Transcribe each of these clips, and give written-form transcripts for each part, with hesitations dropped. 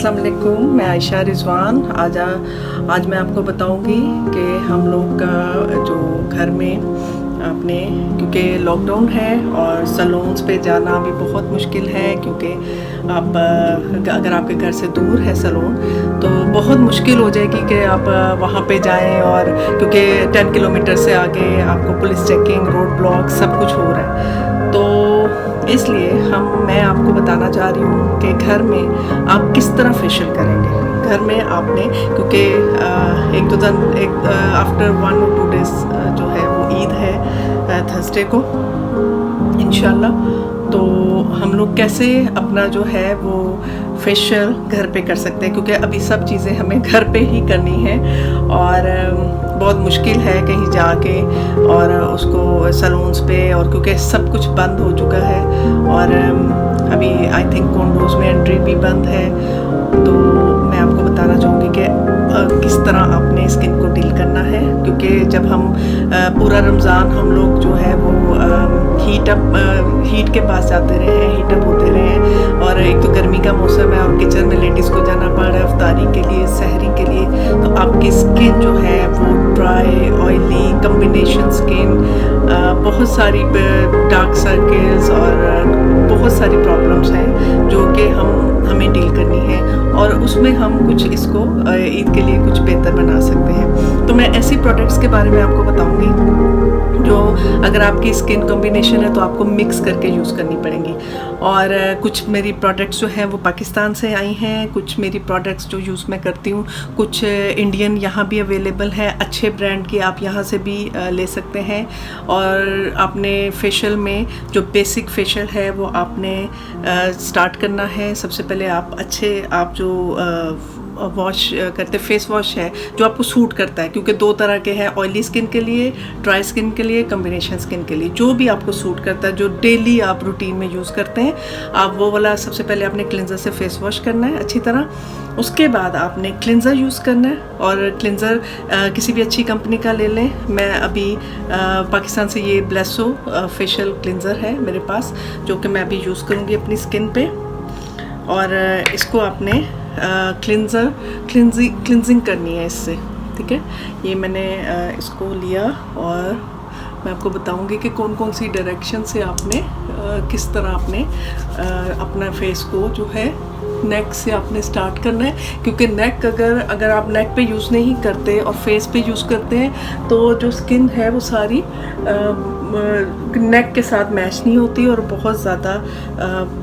अस्सलाम वालेकुम, मैं आयशा रिजवान। आज मैं आपको बताऊंगी कि हम लोग का जो घर में अपने, क्योंकि लॉकडाउन है और सैलून्स पे जाना भी बहुत मुश्किल है, क्योंकि आप अगर आपके घर से दूर है सैलून तो बहुत मुश्किल हो जाएगी कि आप वहाँ पे जाएं, और क्योंकि 10 किलोमीटर से आगे आपको पुलिस चेकिंग, रोड ब्लॉक सब कुछ हो रहा है। तो इसलिए मैं आपको बताना चाह रही हूँ कि घर में आप किस तरह फेशियल करेंगे। घर में आपने, क्योंकि आफ्टर 1 or 2 days जो है वो ईद है, थर्सडे को इंशाल्लाह। तो हम लोग कैसे अपना जो है वो फेशियल घर पे कर सकते हैं, क्योंकि अभी सब चीज़ें हमें घर पे ही करनी है और बहुत मुश्किल है कहीं जाके और उसको सैलून्स पे, और क्योंकि सब कुछ बंद हो चुका है और अभी आई थिंक कॉन्डोज में एंट्री भी बंद है। तो मैं आपको बताना चाहूँगी कि किस तरह आपने स्किन को डील करना है, क्योंकि जब हम पूरा रमज़ान हम लोग जो है वो हीट के पास जाते रहे हैं, हीटअप होते रहे हैं, और एक तो गर्मी का मौसम है और किचन में लेडीज़ को जाना पड़ रहा है अफ्तारी के लिए, सहरी के लिए। तो आपकी स्किन जो है वो ड्राई, ऑयली कम्बिनेशन स्किन, बहुत सारी डार्क सर्कल्स और बहुत सारी प्रॉब्लम्स हैं जो कि हमें डील करनी है, और उसमें हम कुछ इसको ईद के लिए कुछ बेहतर बना सकते हैं। तो मैं ऐसी प्रोडक्ट्स के बारे में आपको बताऊंगी जो अगर आपकी स्किन कॉम्बिनेशन है तो आपको मिक्स करके यूज़ करनी पड़ेंगी। और कुछ मेरी प्रोडक्ट्स जो हैं वो पाकिस्तान से आई हैं, कुछ मेरी प्रोडक्ट्स जो यूज़ मैं करती हूँ, कुछ इंडियन यहाँ भी अवेलेबल है, अच्छे ब्रांड की आप यहाँ से भी ले सकते हैं। और आपने फेशियल में जो बेसिक फेशियल है वो आपने स्टार्ट करना है। सबसे पहले आप जो वॉश करते, फेस वॉश है जो आपको सूट करता है, क्योंकि 2 तरह के हैं, ऑयली स्किन के लिए, ड्राई स्किन के लिए, कॉम्बिनेशन स्किन के लिए। जो भी आपको सूट करता है, जो डेली आप रूटीन में यूज़ करते हैं, आप वो वाला सबसे पहले आपने क्लिंजर से फेस वॉश करना है अच्छी तरह। उसके बाद आपने क्लिंजर यूज़ करना है, और क्लिंजर किसी भी अच्छी कंपनी का ले लें। मैं अभी पाकिस्तान से ये ब्लेसो फेशियल क्लिंजर है मेरे पास, जो कि मैं अभी यूज़ करूँगी अपनी स्किन पे। और इसको आपने क्लिंजिंग करनी है इससे, ठीक है। ये मैंने इसको लिया और मैं आपको बताऊंगी कि कौन कौन सी डायरेक्शन से आपने किस तरह आपने अपना फेस को जो है नेक से आपने स्टार्ट करना है, क्योंकि नेक अगर आप नेक पे यूज़ नहीं करते और फेस पे यूज़ करते हैं तो जो स्किन है वो सारी नेक के साथ मैच नहीं होती और बहुत ज़्यादा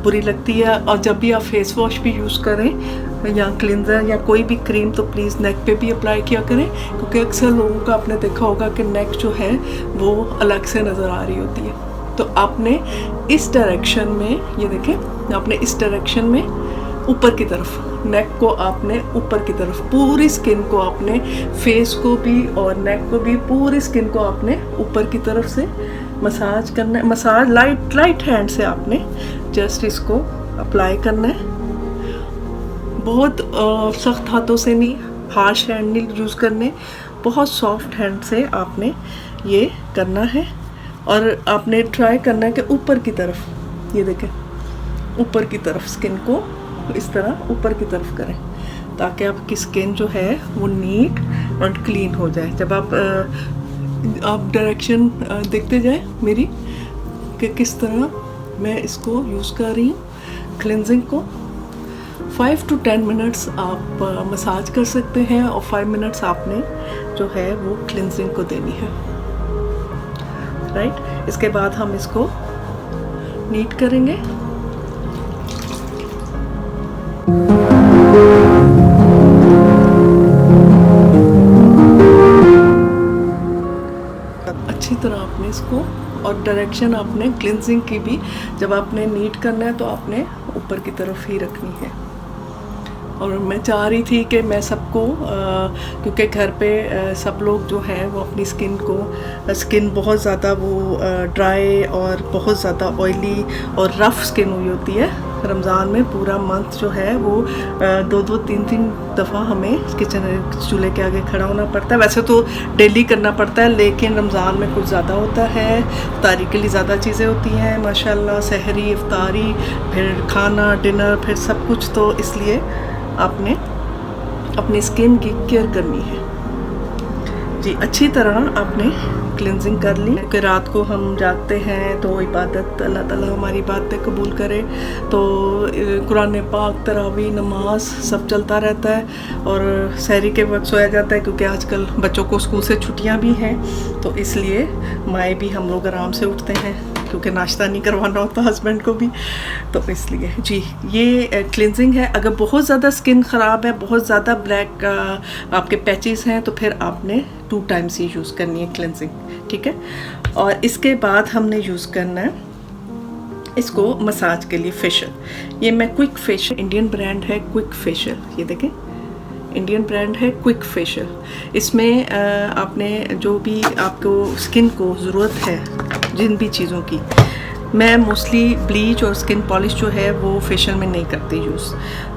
बुरी लगती है। और जब भी आप फेस वॉश भी यूज़ करें या क्लिंजर या कोई भी क्रीम, तो प्लीज़ नेक पे भी अप्लाई किया करें, क्योंकि अक्सर लोगों का आपने देखा होगा कि नेक जो है वो अलग से नज़र आ रही होती है। तो आपने इस डायरेक्शन में, ये देखें, आपने इस डायरेक्शन में ऊपर की तरफ, नेक को आपने ऊपर की तरफ, पूरी स्किन को आपने, फेस को भी और नेक को भी, पूरी स्किन को आपने ऊपर की तरफ से मसाज करना है। मसाज लाइट हैंड से आपने जस्ट इसको अप्लाई करना है, बहुत सख्त हाथों से नहीं, हार्श हैंड नहीं यूज़ करने, बहुत सॉफ्ट हैंड से आपने ये करना है। और आपने ट्राई करना है कि ऊपर की तरफ, ये देखें, ऊपर की तरफ स्किन को इस तरह ऊपर की तरफ करें, ताकि आपकी स्किन जो है वो नीट और क्लीन हो जाए। जब आप डायरेक्शन देखते जाए मेरी कि किस तरह मैं इसको यूज़ कर रही हूँ क्लिनजिंग को। 5 to 10 मिनट्स आप मसाज कर सकते हैं और 5 मिनट्स आपने जो है वो क्लिनजिंग को देनी है, राइट। इसके बाद हम इसको नीट करेंगे। अच्छी तरह आपने इसको, और डायरेक्शन आपने क्लिनजिंग की भी जब आपने नीट करना है तो आपने ऊपर की तरफ ही रखनी है। और मैं चाह रही थी कि मैं सबको, क्योंकि घर पे सब लोग जो हैं वो अपनी स्किन बहुत ज़्यादा वो ड्राई और बहुत ज़्यादा ऑयली और रफ़ स्किन हुई होती है, रमज़ान में पूरा मंथ जो है वो 2-2 3-3 दफ़ा हमें किचन चूल्हे के आगे खड़ा होना पड़ता है। वैसे तो डेली करना पड़ता है, लेकिन रमज़ान में कुछ ज़्यादा होता है, इफ्तारी के लिए ज़्यादा चीज़ें होती हैं माशाल्लाह, सहरी, इफ्तारी, फिर खाना, डिनर, फिर सब कुछ। तो इसलिए आपने अपनी स्किन की केयर करनी है जी। अच्छी तरह आपने क्लिनजिंग कर ली, क्योंकि रात को हम जागते हैं तो इबादत, अल्लाह ताला हमारी बातें कबूल करे, तो कुरान पाक, तरावी, नमाज सब चलता रहता है और सहरी के वक्त सोया जाता है, क्योंकि आजकल बच्चों को स्कूल से छुट्टियां भी हैं, तो इसलिए माएँ भी हम लोग आराम से उठते हैं, क्योंकि नाश्ता नहीं करवाना होता हस्बैंड को भी, तो इसलिए जी ये क्लिनजिंग है। अगर बहुत ज़्यादा स्किन ख़राब है, बहुत ज़्यादा ब्लैक आपके पैचेस हैं, तो फिर आपने 2 टाइम्स ही यूज़ करनी है क्लिनजिंग, ठीक है। और इसके बाद हमने यूज़ करना है इसको मसाज के लिए फेशियल। ये मैं क्विक फेशियल, इंडियन ब्रांड है क्विक फेशियल, ये देखें इंडियन ब्रांड है क्विक फेशियल। इसमें आपने जो भी आपको स्किन को ज़रूरत है, जिन भी चीज़ों की, मैं मोस्टली ब्लीच और स्किन पॉलिश जो है वो फेशियल में नहीं करती यूज़,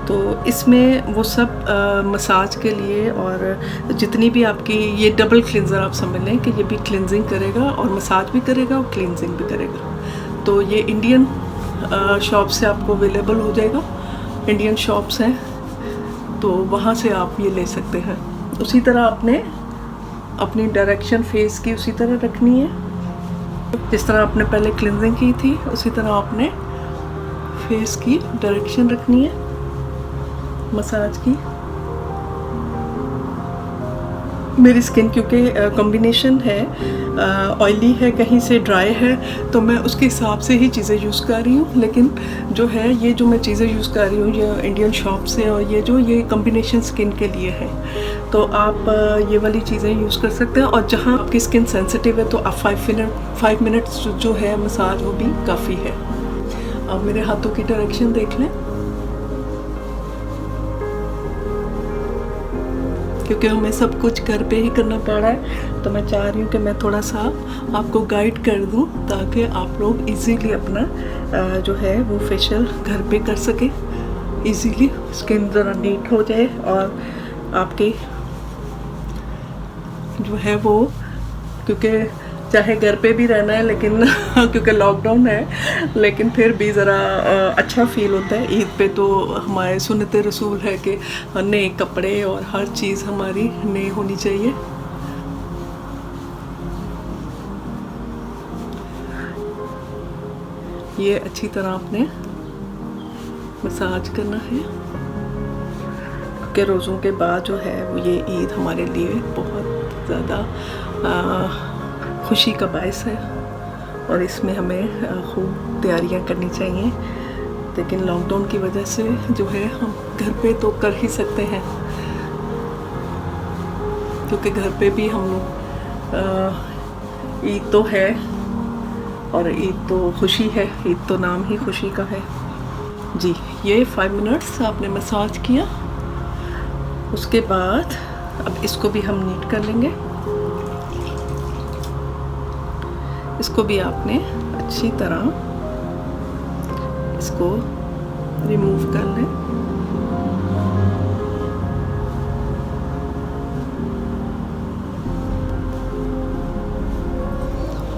तो इसमें वो सब मसाज के लिए, और जितनी भी आपकी ये डबल क्लिनज़र आप समझ लें कि ये भी क्लिनजिंग करेगा और मसाज भी करेगा और क्लिनजिंग भी करेगा। तो ये इंडियन शॉप से आपको अवेलेबल हो जाएगा, इंडियन शॉप्स हैं तो वहाँ से आप ये ले सकते हैं। उसी तरह आपने अपनी डायरेक्शन फेस की उसी तरह रखनी है, जिस तरह आपने पहले क्लिनजिंग की थी उसी तरह आपने फेस की डायरेक्शन रखनी है मसाज की। मेरी स्किन क्योंकि कॉम्बिनेशन है, ऑयली है, कहीं से ड्राई है, तो मैं उसके हिसाब से ही चीज़ें यूज़ कर रही हूँ। लेकिन जो है ये जो मैं चीज़ें यूज़ कर रही हूँ ये इंडियन शॉप से, और ये कॉम्बिनेशन स्किन के लिए है, तो आप ये वाली चीज़ें यूज़ कर सकते हैं। और जहाँ आपकी स्किन सेंसिटिव है तो आप 5 मिनट्स जो है मसाज वो भी काफ़ी है। आप मेरे हाथों की डायरेक्शन देख लें, क्योंकि हमें सब कुछ घर पे ही करना पड़ रहा है, तो मैं चाह रही हूँ कि मैं थोड़ा सा आपको गाइड कर दूँ, ताकि आप लोग इजीली अपना जो है वो फेशियल घर पे कर सकें इजीली, स्किन ज़रा नीट हो जाए और आपके जो है वो, क्योंकि चाहे घर पे भी रहना है लेकिन क्योंकि लॉकडाउन है, लेकिन फिर भी ज़रा अच्छा फील होता है। ईद पे तो हमारे सुन्नत रसूल है कि नए कपड़े और हर चीज़ हमारी नई होनी चाहिए। ये अच्छी तरह आपने मसाज करना है, क्योंकि रोज़ों के बाद जो है वो ये ईद हमारे लिए बहुत ज़्यादा खुशी का बायस है, और इसमें हमें खूब तैयारियां करनी चाहिए। लेकिन लॉकडाउन की वजह से जो है हम घर पे तो कर ही सकते हैं, क्योंकि घर पे भी हम लोग ईद तो है, और ईद तो खुशी है, ईद तो नाम ही खुशी का है जी। ये 5 मिनट्स आपने मसाज किया, उसके बाद अब इसको भी हम नीट कर लेंगे। इसको भी आपने अच्छी तरह इसको रिमूव कर लें।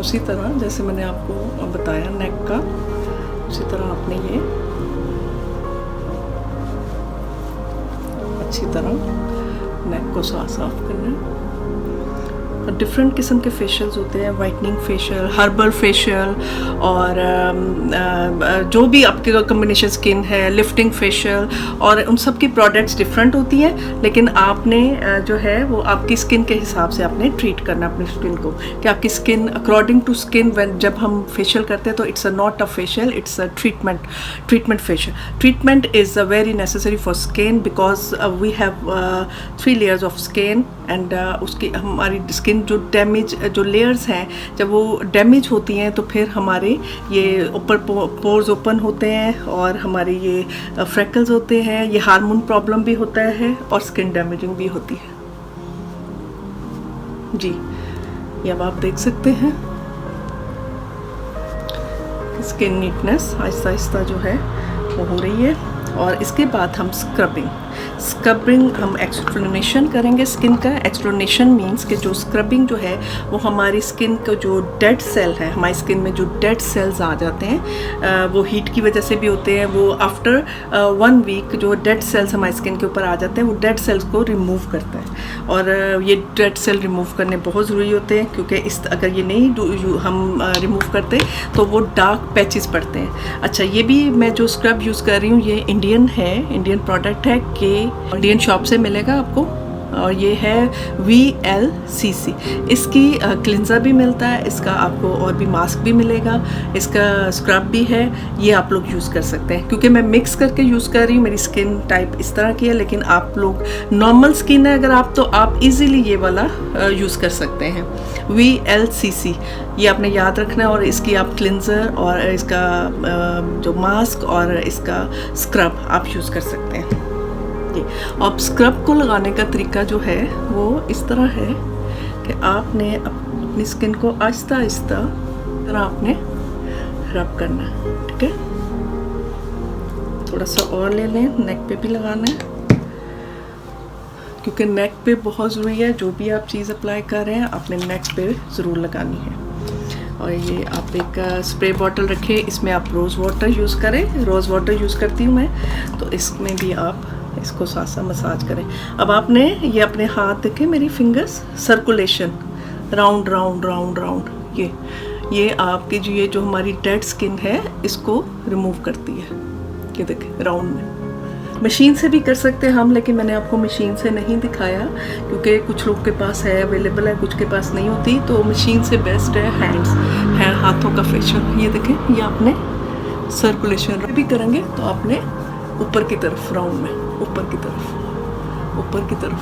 उसी तरह जैसे मैंने आपको बताया नेक का, उसी तरह आपने ये अच्छी तरह नेक को साफ करना है। डिफरेंट किस्म के फेशियल्स होते हैं, वाइटनिंग फेशियल, हर्बल फेशियल, और जो भी आपके कॉम्बिनेशन स्किन है, लिफ्टिंग फेशियल, और उन सब की प्रोडक्ट्स डिफरेंट होती हैं, लेकिन आपने जो है वो आपकी स्किन के हिसाब से आपने ट्रीट करना अपनी स्किन को, कि आपकी स्किन अकॉर्डिंग टू स्किन। जब हम फेशियल करते हैं तो it's not a facial, it's a treatment facial. Treatment is very necessary for skin, because we have 3 layers of skin, and उसकी हमारी स्किन जो डैमेज जो लेयर्स हैं, जब वो डैमेज होती हैं तो फिर हमारे ये ऊपर पोर्स ओपन होते हैं, और हमारे ये फ्रेकल्स होते हैं, ये हार्मोन प्रॉब्लम भी होता है, और स्किन डैमेजिंग भी होती है जी। ये अब आप देख सकते हैं स्किन नीटनेस आहिस्ता आहिस्ता जो है वो हो रही है। और इसके बाद हम स्क्रबिंग हम एक्सट्रोनेशन करेंगे स्किन का। एक्सट्रोनेशन मीन्स कि जो स्क्रबिंग जो है वो हमारी स्किन का जो डेड सेल है, हमारी स्किन में जो डेड सेल्स आ जाते हैं वो हीट की वजह से भी होते हैं, वो आफ्टर 1 वीक जो डेड सेल्स हमारी स्किन के ऊपर आ जाते हैं वो डेड सेल्स को रिमूव करता है। और ये डेड सेल रिमूव करने बहुत ज़रूरी होते हैं, क्योंकि अगर ये नहीं हम रिमूव करते तो वो डार्क पैचेस पड़ते हैं। अच्छा, ये भी मैं जो स्क्रब यूज़ कर रही हूँ ये इंडियन है, इंडियन प्रोडक्ट है कि इंडियन शॉप से मिलेगा आपको, और ये है VLCC। इसकी क्लिंजर भी मिलता है, इसका आपको और भी मास्क भी मिलेगा, इसका स्क्रब भी है, ये आप लोग यूज़ कर सकते हैं। क्योंकि मैं मिक्स करके यूज़ कर रही हूँ, मेरी स्किन टाइप इस तरह की है, लेकिन आप लोग नॉर्मल स्किन है अगर आप, तो आप इजीली ये वाला यूज़ कर सकते हैं VLCC। ये आपने याद रखना है। और इसकी आप क्लिंजर और इसका जो मास्क और इसका स्क्रब आप यूज़ कर सकते हैं। अब स्क्रब को लगाने का तरीका जो है वो इस तरह है कि आपने अपनी स्किन को आहिस्ता आहिस्ता तरह आपने रब करना है, ठीक है। थोड़ा सा और ले लें, नेक पे भी लगाना है, क्योंकि नेक पे बहुत ज़रूरी है। जो भी आप चीज़ अप्लाई कर रहे हैं अपने नेक पे ज़रूर लगानी है। और ये आप एक स्प्रे बॉटल रखें, इसमें आप रोज़ वाटर यूज़ करें, रोज़ वाटर यूज़ करती हूँ मैं, तो इसमें भी आप इसको साथ साथ मसाज करें। अब आपने ये अपने हाथ देखें, मेरी fingers circulation round round round round, ये आपकी जो हमारी डेड स्किन है इसको रिमूव करती है। ये देखें राउंड में। मशीन से भी कर सकते हैं हम, लेकिन मैंने आपको मशीन से नहीं दिखाया क्योंकि कुछ लोग के पास है, अवेलेबल है, कुछ के पास नहीं होती, तो मशीन से बेस्ट है हाथों का फेशियल। ये देखें, ये आपने सर्कुलेशन भी करेंगे तो आपने ऊपर की तरफ राउंड में, ऊपर की तरफ,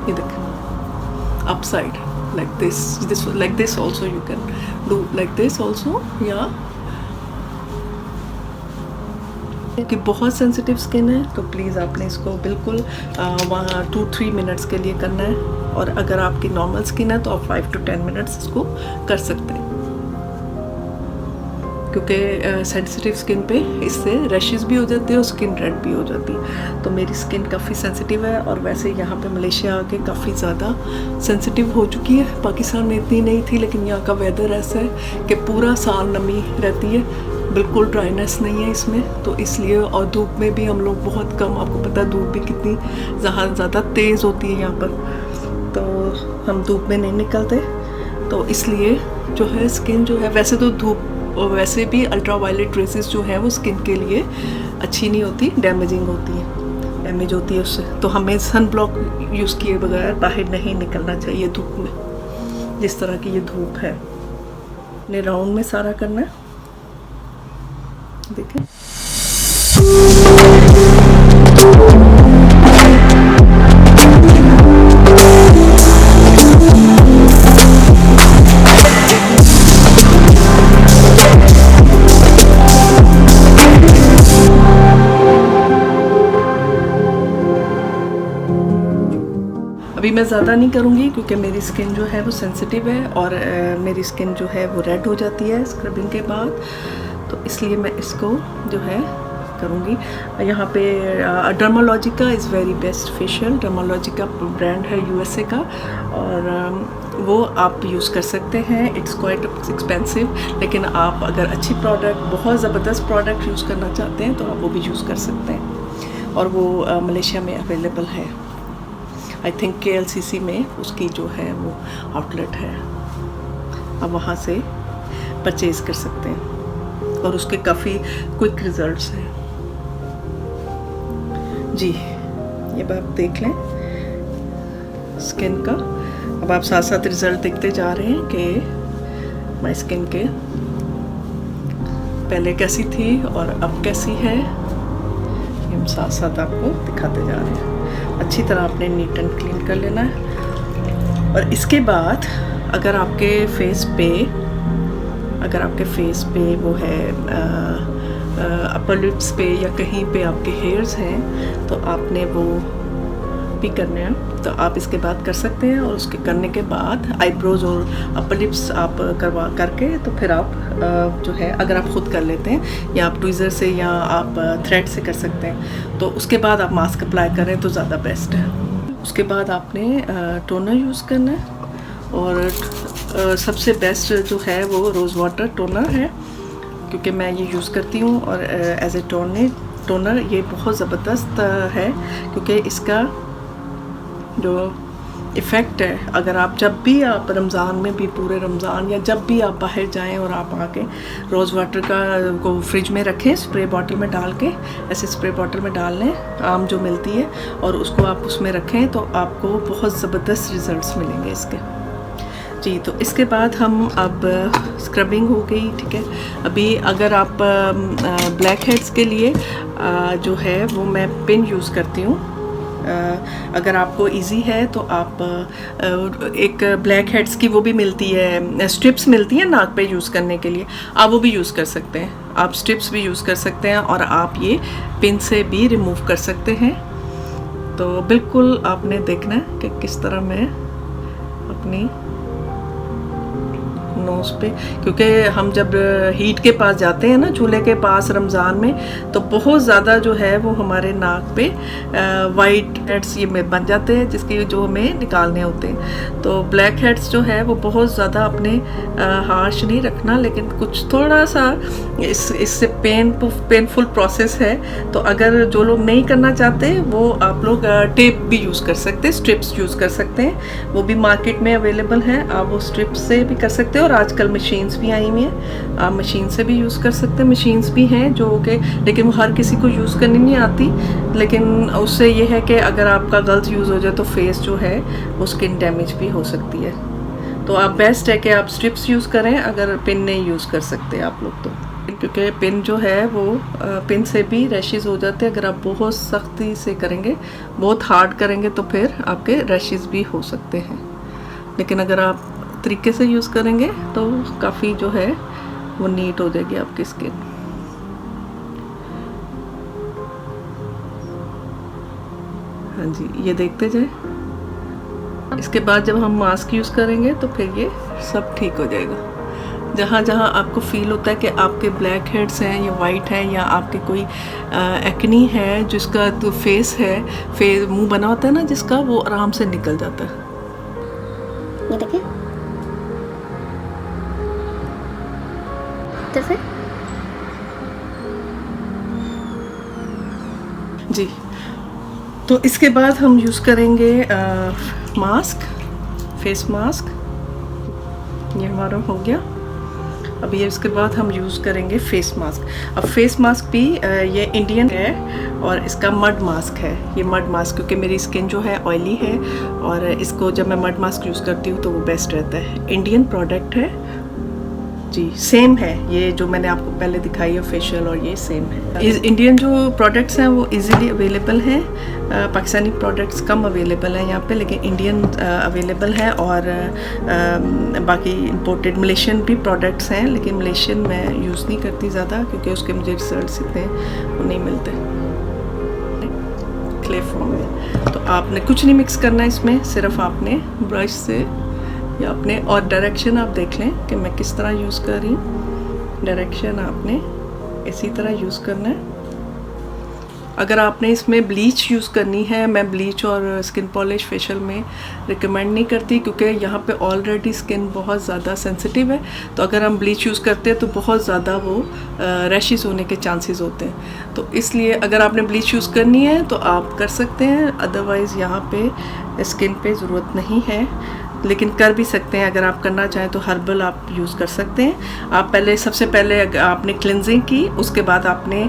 ये देखें upside like this also you can do like this also, या कि बहुत सेंसिटिव स्किन है तो प्लीज़ आपने इसको बिल्कुल वहाँ 2-3 मिनट्स के लिए करना है। और अगर आपकी नॉर्मल स्किन है तो आप 5 to 10 मिनट्स इसको कर सकते हैं, क्योंकि सेंसिटिव स्किन पे इससे रैशेस भी हो जाते हैं और स्किन रेड भी हो जाती है। तो मेरी स्किन काफ़ी सेंसिटिव है, और वैसे यहाँ पे मलेशिया आके काफ़ी ज़्यादा सेंसिटिव हो चुकी है। पाकिस्तान में इतनी नहीं थी, लेकिन यहाँ का वेदर ऐसा है कि पूरा साल नमी रहती है, बिल्कुल ड्राइनेस नहीं है इसमें, तो इसलिए। और धूप में भी हम लोग बहुत कम, आपको पता है धूप भी कितनी ज़्यादा तेज़ होती है यहाँ पर, तो हम धूप में नहीं निकलते, तो इसलिए जो है स्किन जो है, वैसे तो धूप और वैसे भी अल्ट्रावायलेट रेसेस जो है वो स्किन के लिए अच्छी नहीं होती, डैमेज होती है उससे। तो हमें सन ब्लॉक यूज़ किए बगैर बाहर नहीं निकलना चाहिए धूप में, जिस तरह की ये धूप है। ने राउंड में सारा करना है, देखें। अभी मैं ज़्यादा नहीं करूँगी क्योंकि मेरी स्किन जो है वो सेंसिटिव है, और मेरी स्किन जो है वो रेड हो जाती है स्क्रबिंग के बाद, तो इसलिए मैं इसको जो है करूँगी। यहाँ पे Dermalogica is very best facial. Dermalogica brand है USA का, और वो आप यूज़ कर सकते हैं। इट्स क्वाइट एक्सपेंसिव, लेकिन आप अगर अच्छी प्रोडक्ट, बहुत ज़बरदस्त प्रोडक्ट यूज़ करना चाहते हैं तो आप वो भी यूज़ कर सकते हैं, और वो मलेशिया में अवेलेबल है। आई थिंक KLCC में उसकी जो है वो आउटलेट है, आप वहाँ से परचेज़ कर सकते हैं, और उसके काफ़ी क्विक रिज़ल्ट्स हैं जी। ये आप देख लें स्किन का। अब आप साथ साथ रिज़ल्ट देखते जा रहे हैं कि माई स्किन के पहले कैसी थी और अब कैसी है, हम साथ साथ आपको दिखाते जा रहे हैं। अच्छी तरह आपने नीट एंड क्लीन कर लेना है। और इसके बाद अगर आपके फेस पे वो है अपर लिप्स पे या कहीं पे आपके हेयर्स हैं, तो आपने वो भी करने हैं तो आप इसके बाद कर सकते हैं, और उसके करने के बाद आईब्रोज और अपर लिप्स आप करवा करके तो फिर आप जो है अगर आप ख़ुद कर लेते हैं या आप ट्विज़र से या आप थ्रेड से कर सकते हैं, तो उसके बाद आप मास्क अप्लाई करें तो ज़्यादा बेस्ट है। उसके बाद आपने टोनर यूज़ करना है, और सबसे बेस्ट जो है वो रोज़ वाटर टोनर है, क्योंकि मैं ये यूज़ करती हूँ, और एज ए टोनर ये बहुत ज़बरदस्त है, क्योंकि इसका जो इफ़ेक्ट है, अगर आप जब भी आप रमज़ान में भी पूरे रमज़ान या जब भी आप बाहर जाएं और आप आके रोज़ वाटर का को फ्रिज में रखें, स्प्रे बॉटल में डाल के, ऐसे स्प्रे बॉटल में डाल लें आम जो मिलती है, और उसको आप उसमें रखें तो आपको बहुत ज़बरदस्त रिज़ल्ट्स मिलेंगे इसके। जी, तो इसके बाद हम अब स्क्रबिंग हो गई, ठीक है। अभी अगर आप ब्लैक हेड्स के लिए जो है वो मैं पिन यूज़ करती हूँ। अगर आपको इजी है तो आप एक ब्लैक हेड्स की वो भी मिलती है, स्ट्रिप्स मिलती हैं नाक पे यूज़ करने के लिए, आप वो भी यूज़ कर सकते हैं। आप स्ट्रिप्स भी यूज़ कर सकते हैं, और आप ये पिन से भी रिमूव कर सकते हैं। तो बिल्कुल आपने देखना है कि किस तरह मैं अपनी नोज़ पे, क्योंकि हम जब हीट के पास जाते हैं ना, चूल्हे के पास रमज़ान में, तो बहुत ज़्यादा जो है वो हमारे नाक पे वाइट हेड्स ये में बन जाते हैं, जिसकी जो हमें निकालने होते हैं। तो ब्लैक हेड्स जो है वो बहुत ज़्यादा अपने हार्श नहीं रखना, लेकिन कुछ थोड़ा सा इससे पेनफुल प्रोसेस है। तो अगर जो लोग नहीं करना चाहते वो आप लोग टेप भी यूज़ कर सकते हैं, स्ट्रिप्स यूज़ कर सकते हैं, वो भी मार्केट में अवेलेबल है, आप वो स्ट्रिप्स से भी कर सकते हो। और आजकल मशीन्स भी आई हुई हैं, आप मशीन से भी यूज़ कर सकते हैं। मशीन्स भी हैं जो कि, लेकिन वो हर किसी को यूज़ करनी नहीं आती, लेकिन उससे ये है कि अगर आपका गलत यूज़ हो जाए तो फेस जो है वो स्किन डैमेज भी हो सकती है। तो आप बेस्ट है कि आप स्ट्रिप्स यूज़ करें, अगर पिन नहीं यूज़ कर सकते आप लोग तो, क्योंकि पिन जो है वो पिन से भी रैशेज़ हो जाते हैं। अगर आप बहुत सख्ती से करेंगे, बहुत हार्ड करेंगे, तो फिर आपके रैशेज़ भी हो सकते हैं। लेकिन अगर आप तरीके से यूज़ करेंगे तो काफ़ी जो है वो नीट हो जाएगी आपकी स्किन। हाँ जी, ये देखते जाए। इसके बाद जब हम मास्क यूज़ करेंगे तो फिर ये सब ठीक हो जाएगा। जहाँ जहाँ आपको फील होता है कि आपके ब्लैक हेड्स हैं या वाइट हैं, या आपके कोई एक्नी है जिसका तो फेस है, मुंह बना होता है ना जिसका, वो आराम से निकल जाता है। ये देखिए जैसे। जी, तो इसके बाद हम यूज़ करेंगे मास्क, फेस मास्क। ये हमारा हो गया। अब ये इसके बाद हम यूज़ करेंगे फेस मास्क। अब फेस मास्क भी ये इंडियन है, और इसका मड मास्क है। ये मड मास्क, क्योंकि मेरी स्किन जो है ऑयली है, और इसको जब मैं मड मास्क यूज़ करती हूँ तो वो बेस्ट रहता है। इंडियन प्रोडक्ट है जी, सेम है। ये जो मैंने आपको पहले दिखाई है फेशियल, और ये सेम है। इंडियन जो प्रोडक्ट्स हैं वो इजीली अवेलेबल हैं। पाकिस्तानी प्रोडक्ट्स कम अवेलेबल हैं यहाँ पे, लेकिन इंडियन अवेलेबल हैं, और बाकी इंपोर्टेड मलेशियन भी प्रोडक्ट्स हैं, लेकिन मलेशियन मैं यूज़ नहीं करती ज़्यादा, क्योंकि उसके मुझे रिजल्ट्स इतने वो नहीं मिलते क्ले फॉर्म में। तो आपने कुछ नहीं मिक्स करना इसमें, सिर्फ आपने ब्रश से या अपने, और डायरेक्शन आप देख लें कि मैं किस तरह यूज़ कर रही हूँ। डायरेक्शन आपने इसी तरह यूज़ करना है। अगर आपने इसमें ब्लीच यूज़ करनी है, मैं ब्लीच और स्किन पॉलिश फेशियल में रिकमेंड नहीं करती, क्योंकि यहाँ पे ऑलरेडी स्किन बहुत ज़्यादा सेंसिटिव है। तो अगर हम ब्लीच यूज़ करते हैं तो बहुत ज़्यादा वो रैशेस होने के चांसेस होते हैं। तो इसलिए अगर आपने ब्लीच यूज़ करनी है तो आप कर सकते हैं, अदरवाइज़ यहाँ पे स्किन पे ज़रूरत नहीं है, लेकिन कर भी सकते हैं। अगर आप करना चाहें तो हर्बल आप यूज़ कर सकते हैं। आप सबसे पहले आपने क्लिनजिंग की, उसके बाद आपने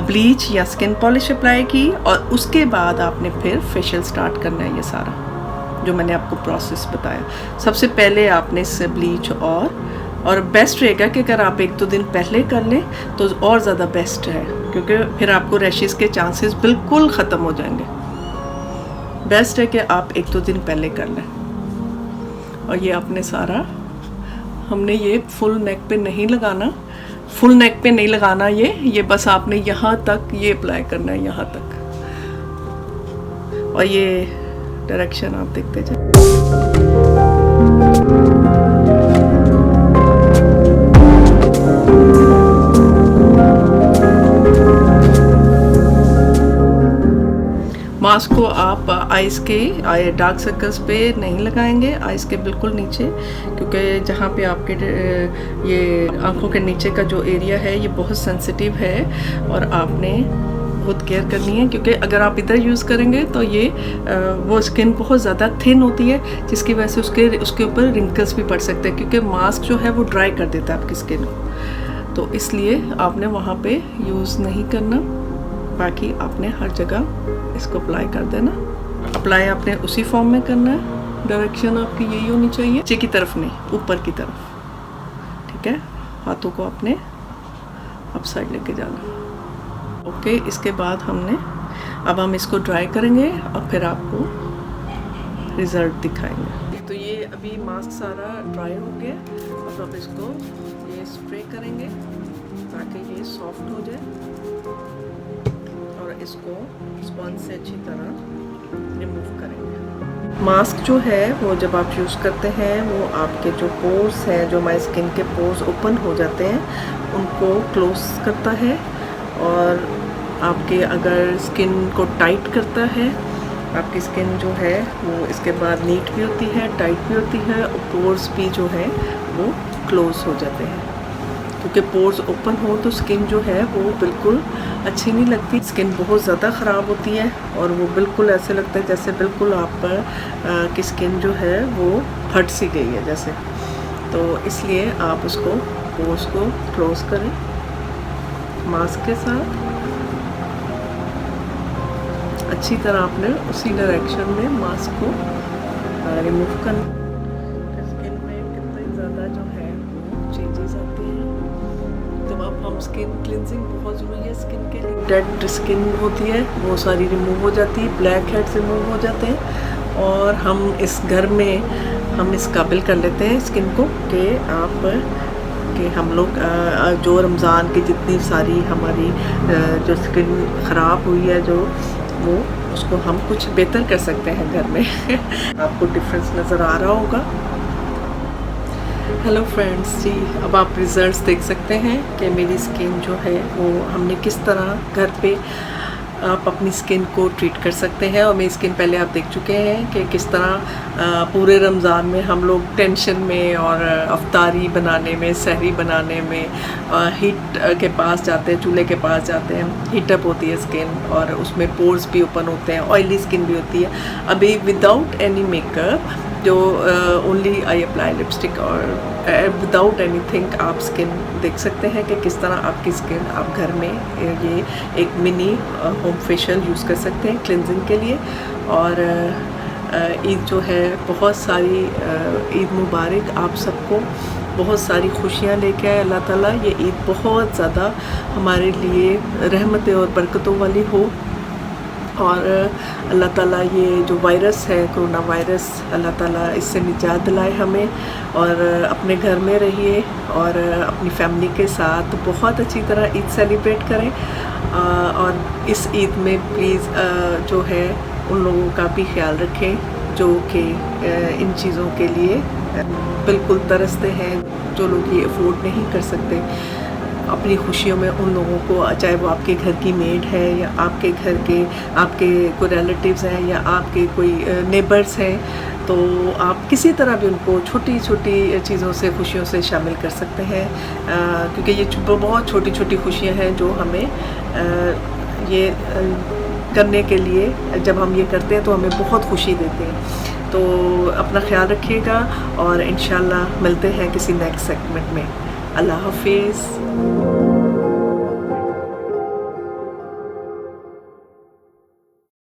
ब्लीच या स्किन पॉलिश अप्लाई की, और उसके बाद आपने फिर फेशियल स्टार्ट करना है। ये सारा जो मैंने आपको प्रोसेस बताया, सबसे पहले आपने इससे ब्लीच, और बेस्ट रहेगा कि अगर आप 1-2 दिन पहले कर लें तो और ज़्यादा बेस्ट है, क्योंकि फिर आपको रैशेस के चांसेस बिल्कुल ख़त्म हो जाएंगे। बेस्ट है कि आप 1-2 दिन पहले कर लें। और ये आपने सारा, हमने ये फुल नेक पे नहीं लगाना, फुल नेक पे नहीं लगाना, ये बस आपने यहाँ तक ये अप्लाई करना है, यहाँ तक। और ये डायरेक्शन आप देखते जाए। मास्क को आप आइज़ के डार्क सर्कल्स पे नहीं लगाएंगे, आइज़ के बिल्कुल नीचे, क्योंकि जहाँ पे आपके ये आंखों के नीचे का जो एरिया है ये बहुत सेंसिटिव है और आपने बहुत केयर करनी है, क्योंकि अगर आप इधर यूज़ करेंगे तो ये वो स्किन बहुत ज़्यादा थिन होती है, जिसकी वजह से उसके ऊपर रिंकल्स भी पड़ सकते हैं, क्योंकि मास्क जो है वो ड्राई कर देता है आपकी स्किन को। तो इसलिए आपने वहाँ पे यूज़ नहीं करना, बाकी आपने हर जगह इसको अप्लाई कर देना। अप्लाई आपने उसी फॉर्म में करना है, डायरेक्शन आपकी यही होनी चाहिए, नीचे की तरफ नहीं, ऊपर की तरफ, ठीक है। हाथों को आपने अप साइड लेके जाना। ओके, इसके बाद अब हम इसको ड्राई करेंगे और फिर आपको रिजल्ट दिखाएंगे। तो ये अभी मास्क सारा ड्राई हो गया, अब आप इसको ये स्प्रे करेंगे ताकि ये सॉफ्ट हो जाए और इसको स्पंज से अच्छी तरह रिमूव करेंगे। मास्क जो है वो जब आप यूज़ करते हैं वो आपके जो पोर्स हैं, जो हमारी स्किन के पोर्स ओपन हो जाते हैं, उनको क्लोज करता है और आपके अगर स्किन को टाइट करता है, आपकी स्किन जो है वो इसके बाद नीट भी होती है, टाइट भी होती है और पोर्स भी जो है वो क्लोज हो जाते हैं। क्योंकि पोर्स ओपन हो तो स्किन जो है वो बिल्कुल अच्छी नहीं लगती, स्किन बहुत ज़्यादा ख़राब होती है और वो बिल्कुल ऐसे लगता है जैसे बिल्कुल आप की स्किन जो है वो फट सी गई है जैसे। तो इसलिए आप उसको पोर्स को क्लोज करें मास्क के साथ, अच्छी तरह आपने उसी डायरेक्शन में मास्क को रिमूव करना। स्किन में कितनी ज़्यादा जो है वो चेंजेस आते हैं जब हम स्किन क्लिनजिंग बहुत ज़रूरी है स्किन के लिए। डेड स्किन होती है वो सारी रिमूव हो जाती है, ब्लैक हेड्स रिमूव हो जाते हैं और हम इस घर में हम इस काबिल कर लेते हैं स्किन को कि हम लोग जो रमज़ान की जितनी सारी हमारी जो स्किन ख़राब हुई है वो उसको हम कुछ बेहतर कर सकते हैं घर में। आपको डिफरेंस नज़र आ रहा होगा। हेलो फ्रेंड्स जी, अब आप रिज़ल्ट्स देख सकते हैं कि मेरी स्किन जो है वो हमने किस तरह घर पे आप अपनी स्किन को ट्रीट कर सकते हैं। और मेरी स्किन पहले आप देख चुके हैं कि किस तरह पूरे रमज़ान में हम लोग टेंशन में और अफ्तारी बनाने में, सहरी बनाने में हीट के पास जाते हैं, चूल्हे के पास जाते हैं, हीटअप होती है स्किन और उसमें पोर्स भी ओपन होते हैं, ऑयली स्किन भी होती है। अभी विदाउट एनी मेकअप जो ओनली आई अप्लाई लिपस्टिक और विदाउट एनीथिंग आप स्किन देख सकते हैं कि किस तरह आपकी स्किन आप घर में ये एक मिनी होम फेशियल यूज़ कर सकते हैं क्लिनजिंग के लिए। और ईद जो है बहुत सारी ईद मुबारक आप सबको, बहुत सारी खुशियाँ लेके आए अल्लाह ताला। ये ईद बहुत ज़्यादा हमारे लिए रहमतें और बरकतों वाली हो और अल्लाह ताला ये जो वायरस है कोरोना वायरस, अल्लाह ताला इससे निजात दिलाए हमें और अपने घर में रहिए और अपनी फैमिली के साथ बहुत अच्छी तरह ईद सेलिब्रेट करें। और इस ईद में प्लीज़ जो है उन लोगों का भी ख्याल रखें जो कि इन चीज़ों के लिए बिल्कुल तरसते हैं, जो लोग ये अफोर्ड नहीं कर सकते अपनी खुशियों में उन लोगों को, चाहे वो आपके घर की मेड है या आपके घर के आपके कोई रिलेटिव्स हैं या आपके कोई नेबर्स हैं, तो आप किसी तरह भी उनको छोटी छोटी चीज़ों से, खुशियों से शामिल कर सकते हैं। क्योंकि ये बहुत छोटी छोटी खुशियां हैं जो हमें ये करने के लिए, जब हम ये करते हैं तो हमें बहुत खुशी देते हैं। तो अपना ख्याल रखिएगा और इंशाल्लाह मिलते हैं किसी नेक्स्ट सेगमेंट में। अल्लाह हाफिज़।